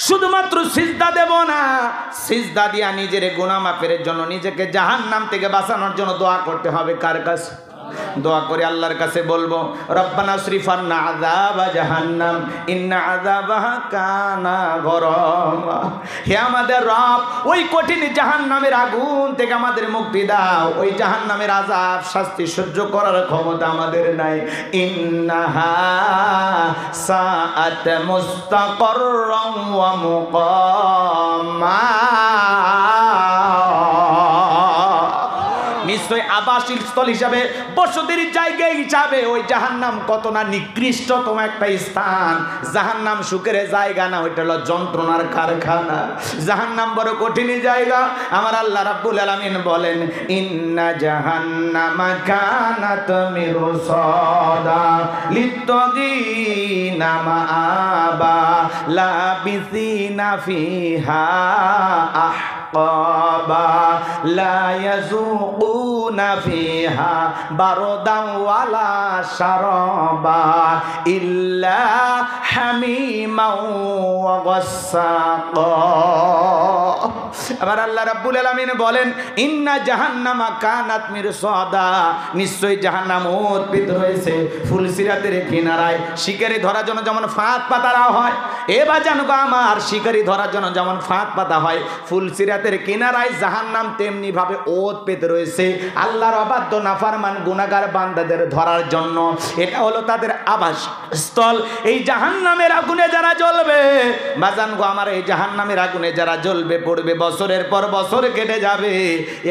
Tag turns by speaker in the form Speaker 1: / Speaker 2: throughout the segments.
Speaker 1: শুধুমাত্র সিজদা দেব না, সিজদা দিয়া নিজের গুনাহ মাফের জন্য, নিজেকে জাহান্নাম থেকে বাঁচানোর জন্য দোয়া করতে হবে। কার কাছে? দোয়া করে আল্লাহর কাছে বলবো, রব্বানা সরিফান্না আযাবা জাহান্নাম ইন্না আযাবাহা কানা গরামা। হে আমাদের রব, ওই কঠিন জাহান্নামের আগুন থেকে আমাদের মুক্তি দাও। ওই জাহান্নামের আযাব শাস্তি সহ্য করার ক্ষমতা আমাদের নাই। ইন্নাহা সাআত মুস্তাকাররাম ওয়া মুকামা। নিশ্চয় আবাসিক স্থল হিসাবে, বসতির জায়গা হিসাবে ওই জাহান্নাম কত না নিকৃষ্টতম একটা স্থান। জাহান্নাম সুখের জায়গা না, ওইটা হলো যন্ত্রণার কারখানা। জাহান্নাম বড় কঠিন জায়গা। আমার আল্লাহ রাব্বুল আলামিন বলেন, ইন্না জাহান্নামা কানাত মিরসাদা লিত্তাগিনা মাআবা লাবিসিনা ফিহা আহকাবা লা ইয়াযুকুনা ফিহা বারদান ওয়ালা শারাবা ইল্লা হামিমান ওয়া গাসসাকা। আবার আল্লাহ রাব্বুল আলামিন বলেন, ইন্না জাহান্নামা কানাত মিরসাদা, নিশ্চয়ই জাহান্নাম উৎপিত রয়েছে ফুলসিরাতের কিনারায়। শিকারি ধরার জন্য যেমন ফাঁদ পাতা হয়, এবার জানো আমার, শিকারি ধরার জন্য যেমন ফাঁদ পাতা হয়, ফুলসিরাতের কিনারায় জাহান্নাম তেমনি ভাবে ওৎপিত রয়েছে আল্লাহর অবাধ্য নাফরমান গুনাহগার বান্দাদের ধরার জন্য। এটা হলো তাদের আবাসস্থল। এই জাহান্নামের আগুনে যারা জ্বলবে, বাজান গো আমার, এই জাহান্নামের আগুনে যারা জ্বলবে পড়বে, বছরের পর বছর কেটে যাবে।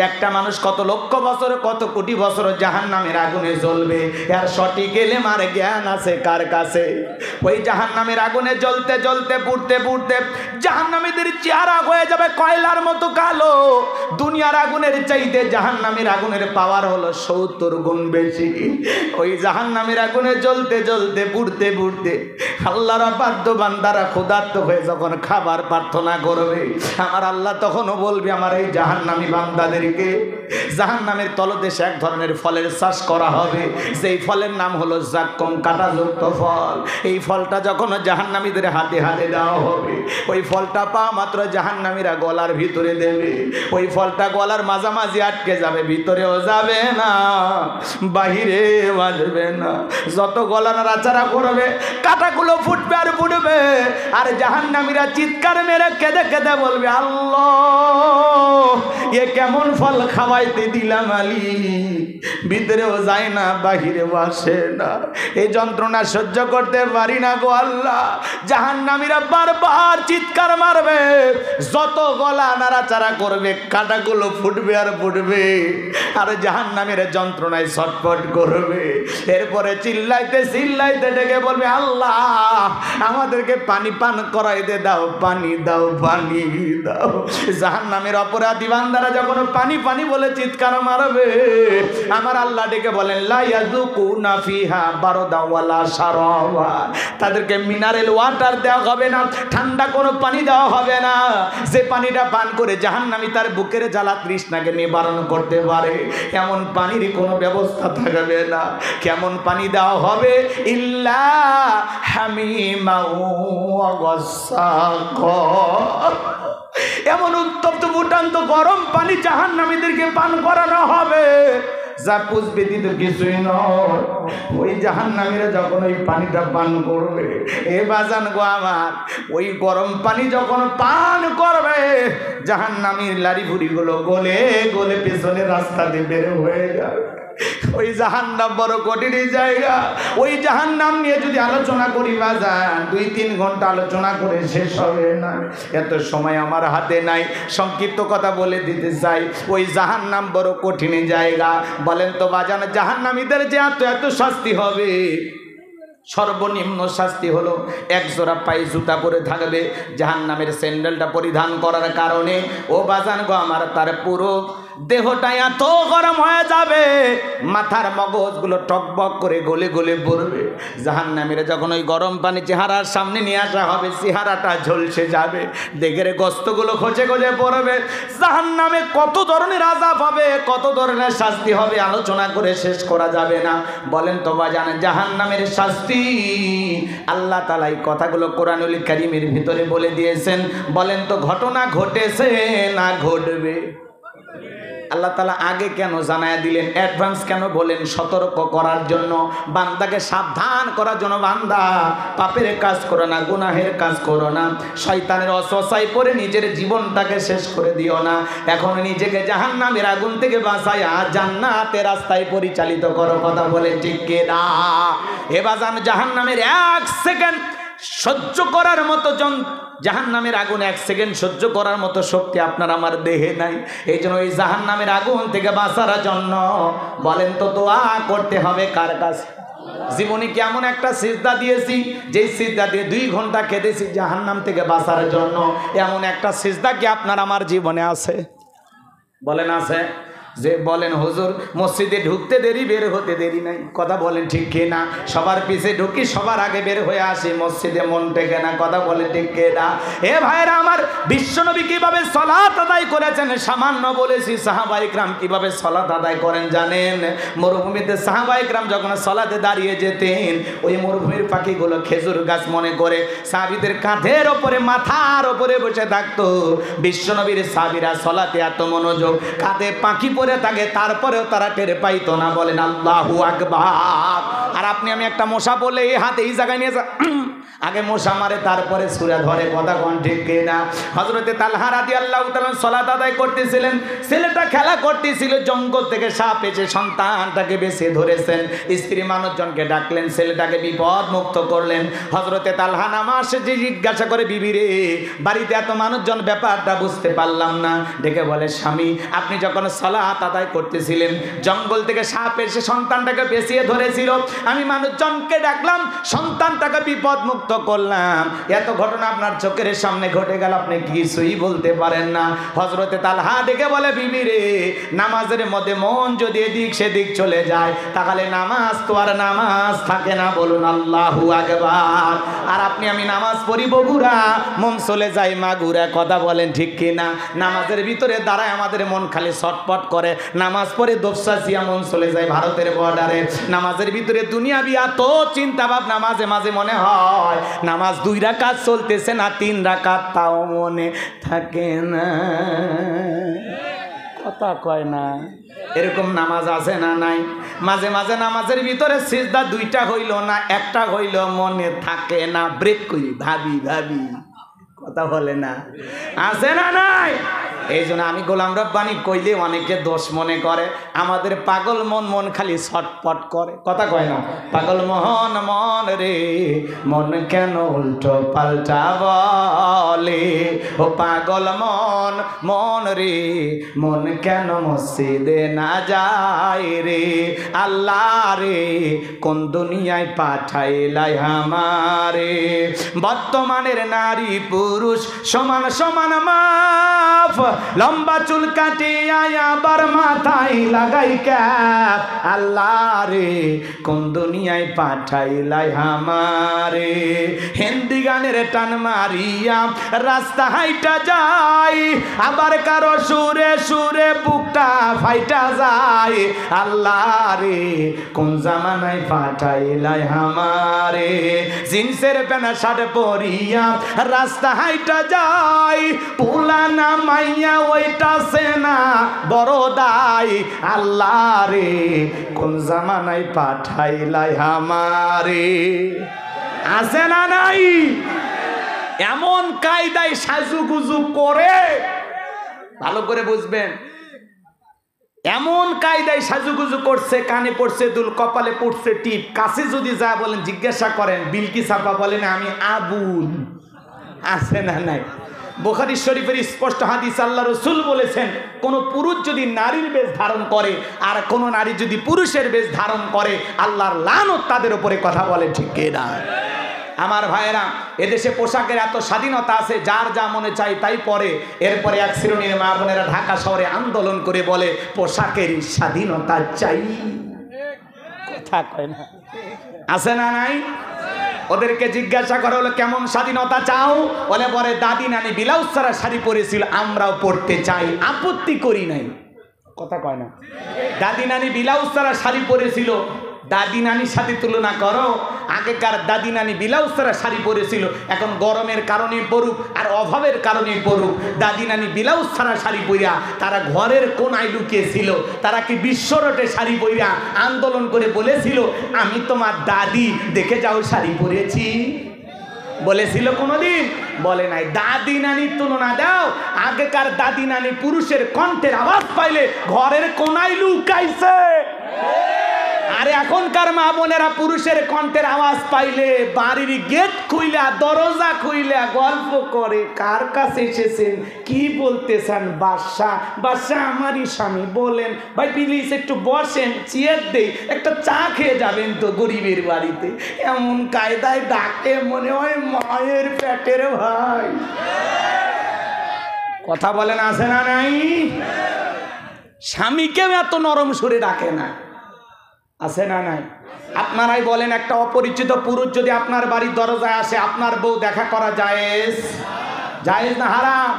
Speaker 1: একটা মানুষ কত লক্ষ বছর, কত কোটি বছর জাহান্নামের আগুনে জ্বলবে, এর সঠিক এলেমার জ্ঞান আছে কার কাছে? ওই জাহান্নামের আগুনে জ্বলতে জ্বলতে পুড়তে পুড়তে জাহান্নামীদের চেহারা হয়ে যাবে কয়লার মতো কালো। দুনিয়ার আগুনের চাইতে জাহান্নামের আগুনের পাওয়ার হলো 70 গুণ বেশি। ওই জাহান্নামের আগুনে জ্বলতে জ্বলতে পুড়তে পুড়তে আল্লাহর অবাধ্য বান্দারা ক্ষুধার্ত হয়ে যখন খাবার প্রার্থনা করবে, আমার আল্লাহ তখনও বলবে আমার এই জাহান্নামী বান্দাদেরকে জাহান্নামের তলদেশে এক ধরনের ফলের চাষ করা হবে, যেই ফলের নাম হলো জাক্কুম, কাঁটাযুক্ত ফল। এই ফলটা যখন জাহান্নামীদের হাতে হাতে দেওয়া হবে, ওই ফলটা পাওয়া মাত্র জাহান্নামীরা গলার ভিতরে দেবে। ওই ফলটা গলার মাঝামাঝি আটকে যাবে, ভিতরেও যাবে না, বাহিরেও আসবে না। যত গলা নাড়াচাড়া করবে কাঁটাগুলো ফুটবে আর ফুটবে, আর জাহান্নামীরা চিৎকার মেরে কেঁদে কেঁদে বলবে, আল্লাহ এ কেমন ফল খাওয়াইতে দিলাম আলী, ভিতরেও যায় না, বাহিরেও আসে না। এই যন্ত্রণা সহ্য করতে পারি না গো আল্লাহ। জাহান্নামীরা বারবার চিৎকার মারবে, যত গলা নাড়াচাড়া করবে কাঁটাগুলো ফুটবে আর ফুটবে, আর জাহান্নামীরা যন্ত্রণায় ছটফট করবে। এরপরে চিল্লাইতে চিল্লাইতে ডেকে বলবে, আল্লাহ আমাদেরকে পানি পান করাইতে দাও, পানি দাও, পানি দাও। জাহান্নামের অপরাধী বান্দারা যখন পানি পানি বলে চিৎকার মারবে, আমার আল্লাহ ডেকে বলেন, লা ইয়াযুকুনা ফিহা বারদা ওয়ালা শারাবা, তাদেরকে মিনারেল ওয়াটার দেওয়া হবে না, ঠান্ডা কোনো পানি দেওয়া হবে না, যে পানিটা পান করে জাহান্নামী তার বুকের জ্বালা তৃষ্ণাকে নিবারণ করতে পারে, এমন পানির কোনো ব্যবস্থা থাকবে না। কেমন পানি দেওয়া হবে? ইল্লা হামিমা ওয়া গাসসাকা, এমন উত্তপ্ত ফুটান্ত গরম পানি জাহান্নামীদেরকে পান করানো হবে, যা পুষবে দিত কিছুই নয়। ওই জাহান্নামীরা যখন ওই পানিটা পান করবে, এ বাজান গো আমার, ওই গরম পানি যখন পান করবে, জাহান্নামীর লাড়ি ভুড়িগুলো গলে গলে পেছনে রাস্তা দিয়ে বের হয়ে যাবে। ওই জাহান্নাম বড় কঠিন জায়গা। ওই জাহান্নাম নিয়ে যদি আলোচনা করি বাজান, 2-3 ঘন্টা আলোচনা করে শেষ হবে না। এত সময় আমার হাতে নাই, সংক্ষিপ্ত কথা বলে দিতে চাই। ওই জাহান্নাম বড় কঠিন জায়গা। বলেন তো বাজান, জাহান্নামীদের যে এত এত শাস্তি হবে, সর্বনিম্ন শাস্তি হলো এক জোড়া পায়ে জুতা পরে থাকবে। জাহান্নামের স্যান্ডেলটা পরিধান করার কারণে ও বাজান গো আমার, তার পুরো দেহটা এত গরম হয়ে যাবে, মাথার মগজগুলো টকবক করে গলে গলে পড়বে। জাহান্নামীরা যখন ওই গরম পানি চেহারার সামনে নিয়ে আসা হবে, চেহারাটা ঝলসে যাবে, দেখে গোস্তগুলো খসে খসে পড়বে। জাহান্নামে কত ধরনের আযাব হবে, কত ধরনের শাস্তি হবে, আলোচনা করে শেষ করা যাবে না। বলেন তো বাজান, জাহান্নামের শাস্তি আল্লাহ তাআলা এই কথাগুলো কোরআনুল কারীমের ভিতরে বলে দিয়েছেন। বলেন তো ঘটনা ঘটেছে না ঘটবে? আল্লাহ তাআলা আগে কেন জানায়া দিলেন, অ্যাডভান্স কেন বলেন? সতর্ক করার জন্য, বান্দাকে সাবধান করার জন্য। বান্দা পাপের কাজ করো না, গুনাহের কাজ করো না, শয়তানের ওয়াসওয়াসায় পড়ে নিজের জীবনটাকে শেষ করে দিও না। এখন নিজেকে জাহান্নামের আগুন থেকে বাঁচায়া জান্নাতের রাস্তায় পরিচালিত করো। কথা বলে ঠিক কি না? এ বাজান, জাহান্নামের 1 সেকেন্ড সহ্য করার মতো জাহান্নামের আগুন 1 সেকেন্ড সহ্য করার মতো শক্তি আপনার আমার দেহে নাই। এই জন্য ওই জাহান্নামের আগুন থেকে বাঁচার জন্য বলেন তো দোয়া করতে হবে কার কাছে? জীবনে কেমন একটা সিজদা দিয়েছি, যেই সিজদা দিয়ে 2 ঘন্টা কেঁদেছি জাহান্নাম থেকে বাঁচার জন্য, এমন একটা সিজদা কি আপনার আমার জীবনে আছে? বলেন আছে? যে বলেন হুজুর মসজিদে ঢুকতে দেরি, বের হতে দেরি নাই। কথা বলেন ঠিক কি না? সবার পিছে ঢুকি, সবার আগে বের হয়ে আসি, মসজিদে মন টেকে না। কথা বলেন ঠিক কি না? এ ভাইরা আমার, বিশ্বনবী কিভাবে সালাত আদায় করেছেন সামান্য বলেছি। সাহাবায়ে কিরাম কিভাবে সালাত আদায় করেন জানেন? মরুভূমিতে সাহাবায়ে কিরাম যখন সালাতে দাঁড়িয়ে যেতেন, ওই মরুভূমির পাখিগুলো খেজুর গাছ মনে করে সাহাবীদের কাঁধের ওপরে, মাথার ওপরে বসে থাকতো। বিশ্বনবীর সাহাবীরা সালাতে এত মনোযোগ, কাঁধে পাখি পরে থাকে, তারপরেও তারা টের পাইতো না। বলেন আল্লাহু আকবার। আর আপনি আমি একটা মশা বলে এই হাতে এই জায়গায় নিয়ে আগে মশা মারে, তারপরে সূরা ধরে। কথা কোন ঠিক কিনা? হযরতে তালহা রাদিয়াল্লাহু তাআলা সালাত আদায় করতেছিলেন, ছেলেটা খেলা করতেছিল, জঙ্গল থেকে সাপ এসে সন্তানটাকে বেঁচে ধরেছেন। স্ত্রী মানুষজনকে ডাকলেন, ছেলেটাকে বিপদ মুক্ত করলেন। হযরতে তালহা নামাজ শেষে জিজ্ঞাসা করে, বিবি রে, বাড়িতে এত মানুষজন, ব্যাপারটা বুঝতে পারলাম না। ডেকে বলে, স্বামী আপনি যখন সালাত আদায় করতেছিলেন, জঙ্গল থেকে সাপ এসে সন্তানটাকে বেঁচিয়ে ধরেছিল, আমি মানুষজনকে ডাকলাম, সন্তানটাকে বিপদ মুক্ত করলাম। এত ঘটনা আপনার চোখের সামনে ঘটে গেল, আপনি কিছুই বলতে পারেন না। হযরতে তালহা ডেকে বলে, বিবি রে, নামাজের মধ্যে মন যদি এদিক সেদিক চলে যায়, তাহলে নামাজ তো আর নামাজ থাকে না। বলুন আল্লাহু আকবার। আর আপনি আমি নামাজ পড়ি বগুড়া, মন চলে যায় মাগুরা। কথা বলেন ঠিক কিনা? নামাজের ভিতরে দাঁড়ায় আমাদের মন খালি ছটপট করে। নামাজ পড়ে দোপসাচিয়া, মন চলে যায় ভারতের বর্ডারে। নামাজের ভিতরে দুনিয়াবি এত চিন্তা ভাবনা, মাঝে মাঝে মনে হয় নামাজ 2 রাকাত চলতেছে না 3 রাকাত, তাও মনে থাকে না। কথা কয় না? এরকম নামাজ আছে না নাই? মাঝে মাঝে নামাজের ভিতরে সিজদা 2টা হইল না, 1টা হইল, মনে থাকে না, ব্রেক করি, ভাবি ভাবি। কথা বলে না? আছে না নাই? এই জন্য আমি গোলাম রব্বানি কইলে অনেকে দোষ মনে করে, আমাদের পাগল মন খালি ছটপট করে। কথা কয় না? পাগল মন রে, মন কেন উল্টো পাল্টা বলে? ও পাগল মন রে, মন কেন মসজিদে না যায় রে? আল্লাহ রে, কোন দুনিয়ায় পাঠাইলাই আমারে? বর্তমানের নারী পুরুষ সমান সমান মাপ, লম্বা চুল কাটিয়ে আবার মাথায় লাগাই ক্যাপ। আল্লাহ রে, কোন দুনিয়ায় পাঠাইলাই আমারে? হিন্দি গানের টান মারিয়া রাস্তা হাইটা যায়, আবার কারো সুরে সুরে বুকটা ফাইটা যায়। আল্লাহ রে, কোন জামানায় পাঠাইলাই আমারে? জিন্সের প্যান্ট শার্ট পরিয়া রাস্তা হাইটা যায়, পুলানা মাইয়া ওইটা সেনা বড় দায়। আল্লাহ রে, কোন জামানায় পাঠাইলাই আমারে? আছে না নাই? এমন কায়দায় সাজুগুজু করে, ভালো করে বুঝবেন, এমন কায়দায় সাজুগুজু করছে, কানে পড়ছে দুল, কপালে পড়ছে টিপ। কাছে যদি যা বলেন, জিজ্ঞাসা করেন বিলকিস আপা বলেন আমি আবুল। আছে না নাই? বুখারী শরীফের স্পষ্ট হাদিস, আল্লাহ রাসূল বলেছেন, কোন পুরুষ যদি নারীর বেশ ধারণ করে আর কোন নারী যদি পুরুষের বেশ ধারণ করে, আল্লাহর লানত তাদের উপরে। কথা বলে ঠিক কি না? আমার ভাইয়েরা, এদেশে পোশাকের এত স্বাধীনতা আছে, যার যা মনে চায় তাই পরে। এরপরে এক শ্রেণীর মা বোনেরা ঢাকা শহরে আন্দোলন করে বলে পোশাকের স্বাধীনতা চাই। কথা কয় না, আছে না নাই? ওদেরকে জিজ্ঞাসা করা হলো কেমন স্বাধীনতা চাও? বলে পরে দাদি নানি ব্লাউজ ছাড়া শাড়ি পরেছিল, আমরাও পরতে চাই, আপত্তি করি নাই। কথা কয় না? দাদি নানি ব্লাউজ ছাড়া শাড়ি পরেছিল, দাদি নানির সাথে তুলনা করো। আগেকার দাদি নানি ব্লাউজ ছাড়া শাড়ি পরেছিল, এখন গরমের কারণে পরুক আর অভাবের কারণে পরুক, দাদি নানি ব্লাউজ ছাড়া শাড়ি পরিয়া তারা ঘরের কোনায় লুকিয়েছিল। তারা কি বিশ্ব রোডে শাড়ি পরিয়া আন্দোলন করে বলেছিল আমি তোমার দাদি, দেখে যাও শাড়ি পরেছি? বলেছিল কোনোদিন? বলে নাই। দাদি নানির তুলনা দাও। আগেকার দাদি নানি পুরুষের কণ্ঠের আওয়াজ পাইলে ঘরের কোনায় লুকাইছে, আর এখনকার মা বোনেরা পুরুষের কণ্ঠের আওয়াজ পাইলে বাড়ির গেট খুইলা দরজা খুইলা গল্প করে, কার কাছে এসেছেন, কি বলতেছেন? বাদশা, বাদশা আমারই স্বামী, বলেন ভাই প্লিজ একটু বসেন, চেয়ার দেই, একটা চা খেয়ে যাবেন তো গরিবের বাড়িতে। এমন কায়দায় ডাকে মনে হয় মায়ের পেটের ভাই। কথা বলেন, আছে না নাই? স্বামীকেও এত নরম সুরে ডাকে না, আছে না নাই? আপনারাই বলেন, একটা অপরিচিত পুরুষ যদি আপনার বাড়ির দরজায় আসে, আপনার বউ দেখা করা জায়েজ? জায়েজ না হারাম?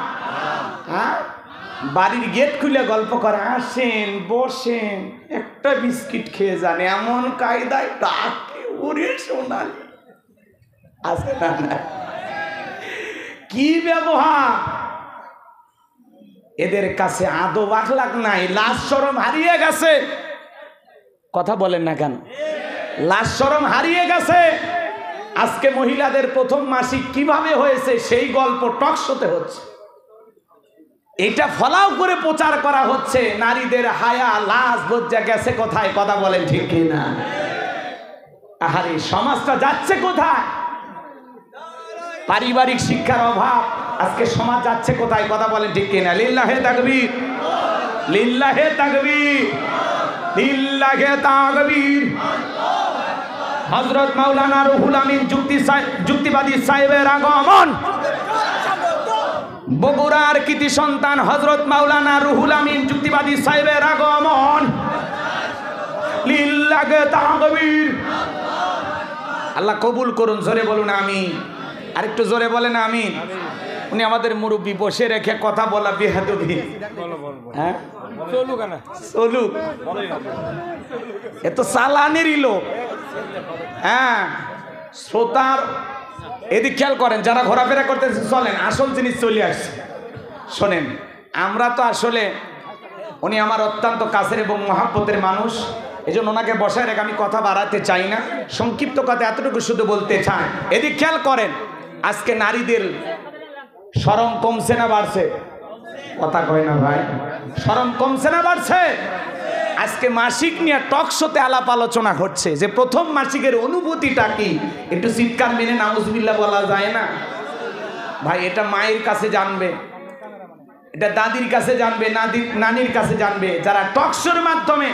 Speaker 1: হ্যাঁ, বাড়ির গেট খুলে গল্প করে, আসেন বসেন একটা বিস্কিট খেয়ে যান, এমন কায়দায় ডাকে, ওরে সোনালি। আছে না নাই? কি ব্যবহার! এদের কাছে আদব আখলাক নাই, লাজ শরম হারিয়ে গেছে। কথা বলেন না কেন? লাজ শরম হারিয়ে গেছে। আজকে মহিলাদের প্রথম মাসিক কিভাবে হয়েছে সেই গল্প টক শোতে হচ্ছে, এটা ফলাও করে প্রচার করা হচ্ছে। নারীদের হায়া লাজ লজ্জা গেছে কোথায়? কথা বলেন ঠিক কিনা? আহারে, সমাজটা যাচ্ছে কোথায়? পারিবারিক শিক্ষার অভাব, আজকে সমাজ যাচ্ছে কোথায়? কথা বলেন ঠিক কিনা? লিল্লাহে তাকবীর, লিল্লাহে তাকবীর, লিল্লাহে তাকবীর। হযরত মাওলানা রুহুল আমিন যুক্তিবাদী সাহেবের আগমন। বগুড়ার কৃতি সন্তান হযরত মাওলানা রুহুল আমিন যুক্তিবাদী সাহেবের আগমন। লিল্লাহে তাকবীর। আল্লাহ কবুল করুন, জোরে বলুন আমিন। আরেকটু জোরে বলেন আমিন। উনি আমাদের মুরব্বী, বসে রেখে কথা বলা বেহাদবি। হ্যাঁ, চলুক, এ তো চালানেরই লোক। হ্যাঁ, শ্রোতার এদিক খেয়াল করেন, যারা ঘোরাফেরা করতেছে চলেন, আসল জিনিস চলে আসছে। শোনেন, আমরা তো আসলে, উনি আমার অত্যন্ত কাছের এবং মহাব্বতের মানুষ, এই জন্য ওনাকে বসায় রেখে আমি কথা বাড়াতে চাই না, সংক্ষিপ্ত কথা এতটুকু শুধু বলতে চাই। এদিক খেয়াল করেন, আজকে নারীদের শরম কমছে না বাড়ছে? কথা কয় না ভাই, শরম কমছে না বাড়ছে? আজকে মাসিক নিয়ে টক শোতে আলাপ আলোচনা হচ্ছে যে প্রথম মাসিকের অনুভূতিটা কি। একটু চিৎকার মেনে নাউজুবিল্লাহ বলা যায় না ভাই? এটা মায়ের কাছে জানবে, এটা দাদির কাছে জানবে, নানির কাছে জানবে, যারা টক শোর মাধ্যমে,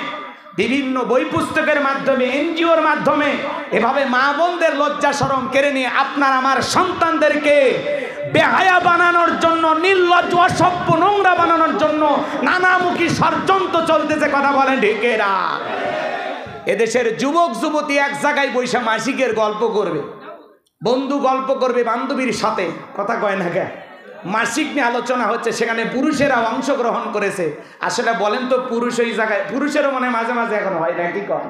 Speaker 1: বিভিন্ন বই পুস্তকের মাধ্যমে, এনজিওর মাধ্যমে এভাবে মা বোনদের লজ্জা শরম কেড়ে নিয়ে আপনার আমার সন্তানদেরকে বেহায়া বানানোর জন্য, নির্লজ্জ অসভ্য নোংরা বানানোর জন্য নানামুখী ষড়যন্ত্র চলতেছে। কথা বলেন ঠিক না? এদেশের যুবক যুবতী এক জায়গায় বৈশা মাসিকের গল্প করবে, বন্ধু গল্প করবে বান্ধবীর সাথে, কথা কয় না কে? মাসিক নিয়ে আলোচনা হচ্ছে, সেখানে পুরুষেরা অংশগ্রহণ করেছে। আসলে বলেন তো, পুরুষ ওই জায়গায়, পুরুষেরও মনে মাঝে মাঝে এখন হয় না, কি কর?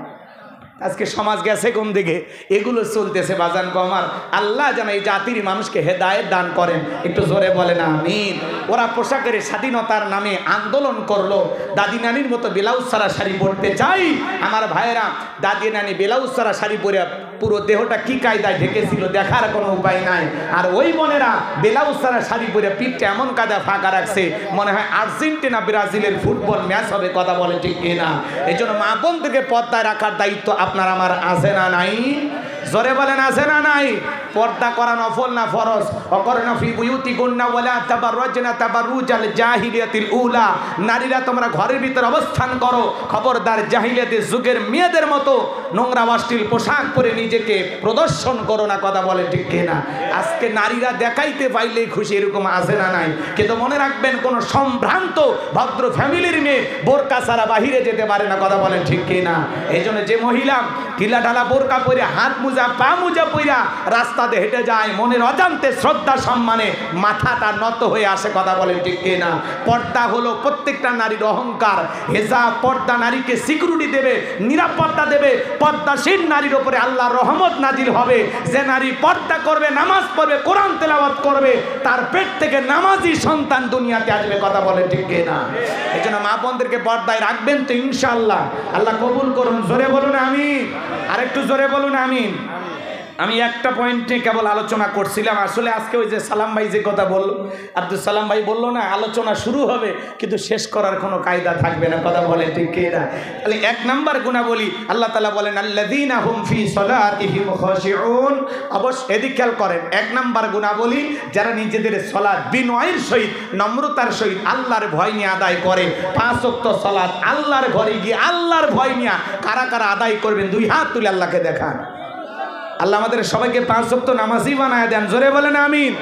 Speaker 1: আজকে সমাজ গেছে কোন দিকে? এগুলো চলতেছে বাজান গো আমার। আল্লাহ যেন এই জাতির মানুষকে হেদায়েত দান করেন। একটু জোরে বলেন আমিন। ওরা পোশাকের স্বাধীনতার নামে আন্দোলন করলো, দাদি নানির মতো ব্লাউজ ছাড়া শাড়ি পরতে চাই। আমার ভাইয়েরা, দাদি নানি ব্লাউজ ছাড়া শাড়ি পরে পুরো দেহটা কি কায়দায় ঢেকেছিল দেখার কোনো উপায় নাই। আর ওই বোনেরা ব্লাউজ ছাড়া শাড়ি পরে পিঠটা এমন কায়দায় ফাঁকা রাখছে, মনে হয় আর্জেন্টিনা ব্রাজিলের ফুটবল ম্যাচ হবে। কথা বলেন ঠিক কিনা? এই জন্য মা বোনদেরকে পর্দায় রাখার দায়িত্ব আপনার আমার আছে না নাই? জোরে বলেন আছে না নাই? পর্দা করা নফল না ফরজ? অকরনা ফি বুয়ুতিকুন্না ওয়ালা তাবাররাজনা তাবাররুজাল জাহিলিয়াতিল উলা, নারীরা তোমরা ঘরের ভিতরে অবস্থান করো, খবরদার জাহিলিয়াতের যুগের মেয়েদের মতো নোংরা অশ্লীল পোশাক পরে নিজেকে প্রদর্শন করো না। কথা বলে ঠিক কিনা? আজকে নারীরা দেখাইতে পাইলেই খুশি, এরকম আছে না নাই? কিন্তু মনে রাখবেন, কোন সম্ভ্রান্ত ভদ্র ফ্যামিলির মেয়ে বোরকা ছাড়া বাহিরে যেতে পারে না। কথা বলেন ঠিক কিনা? এই জন্য যে মহিলা ঢিলা ঢালা বোরকা পরে হাত মোজা পা মোজা পইরা রাস্তাতে হেঁটে যায়, মনের অজান্তে শ্রদ্ধা সম্মানে মাথাটা নত হয়ে আসে। কথা বলেন ঠিক কিনা? পর্দা হলো প্রত্যেকটা নারীর অহংকার। হেজাব পর্দা নারীকে সিকিউরিটি দেবে, নিরাপত্তা দেবে। পর্দাশীল নারীর উপরে আল্লাহর রহমত নাজিল হবে। যে নারী পর্দা করবে, নামাজ পড়বে, কোরআন তেলাওয়াত করবে, তার পেট থেকে নামাজি সন্তান দুনিয়াতে আসবে। কথা বলেন ঠিক কিনা? এই জন্য মা বোনদেরকে পর্দায় রাখবেন তো ইনশাআল্লাহ। আল্লাহ কবুল করুন। জোরে বলুন আমিন। আরেকটু জোরে বলুন আমিন। আমি একটা পয়েন্ট নিয়ে কেবল আলোচনা করছিলাম। আসলে আজকে ওই যে সালাম ভাই যে কথা বলল, আব্দুল সালাম ভাই বললো না, আলোচনা শুরু হবে কিন্তু শেষ করার কোনো কায়দা থাকবে না। কথা বলে ঠিক কিনা? তাহলে এক নাম্বার গুণাবলী আল্লাহ তাআলা বলেন আল্লাযীনা হুম ফি সলাতিহিম খাশিউন। অবশ্য এদিক খেয়াল করেন, এক নাম্বার গুণাবলী যারা নিজেদের সালাত বিনয়ের সহিত, নম্রতার সহিত আল্লাহর ভয় নিয়ে আদায় করে। 5 ওয়াক্ত সালাত আল্লাহর ঘরে গিয়ে আল্লাহর ভয় নিয়ে কারা কারা আদায় করবেন, 2 হাত তুলে আল্লাহকে দেখান। আল্লাহ আমাদের সবাইকে 5 ওয়াক্ত নামাজি বানায় দেন। জোরে বলেন আমিন।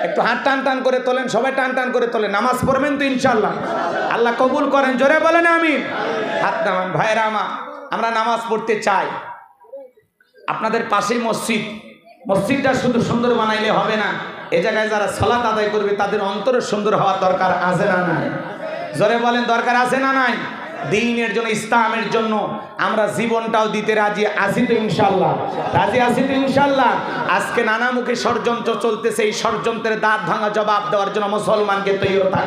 Speaker 1: একটু হাত টান টান করে তোলেন, সবাই টান টান করে তোলেন। নামাজ পড়বেন তো ইনশাআল্লাহ? আল্লাহ কবুল করেন। জোরে বলেন আমিন। হাত নামান। ভাইরা আমার, আমরা নামাজ পড়তে চাই। আপনাদের পাশেই মসজিদ, মসজিদটা শুধু সুন্দর বানাইলে হবে না, এ জায়গায় যারা সালাত আদায় করবে তাদের অন্তরে সুন্দর হওয়ার দরকার আছে না নাই? জোরে বলেন, দরকার আছে না নাই? দ্বীনের জন্য, ইসলামের জন্য আমরা জীবনটাও দিতে রাজি আছি তো ইনশাআল্লাহ? রাজি আছি তো ইনশাআল্লাহ? আজকে নানা মুখে ষড়যন্ত্র চলতেছে, এই ষড়যন্ত্রের দাঁত ভাঙা জবাব দেওয়ার জন্য মুসলমানকে তৈরি থাকা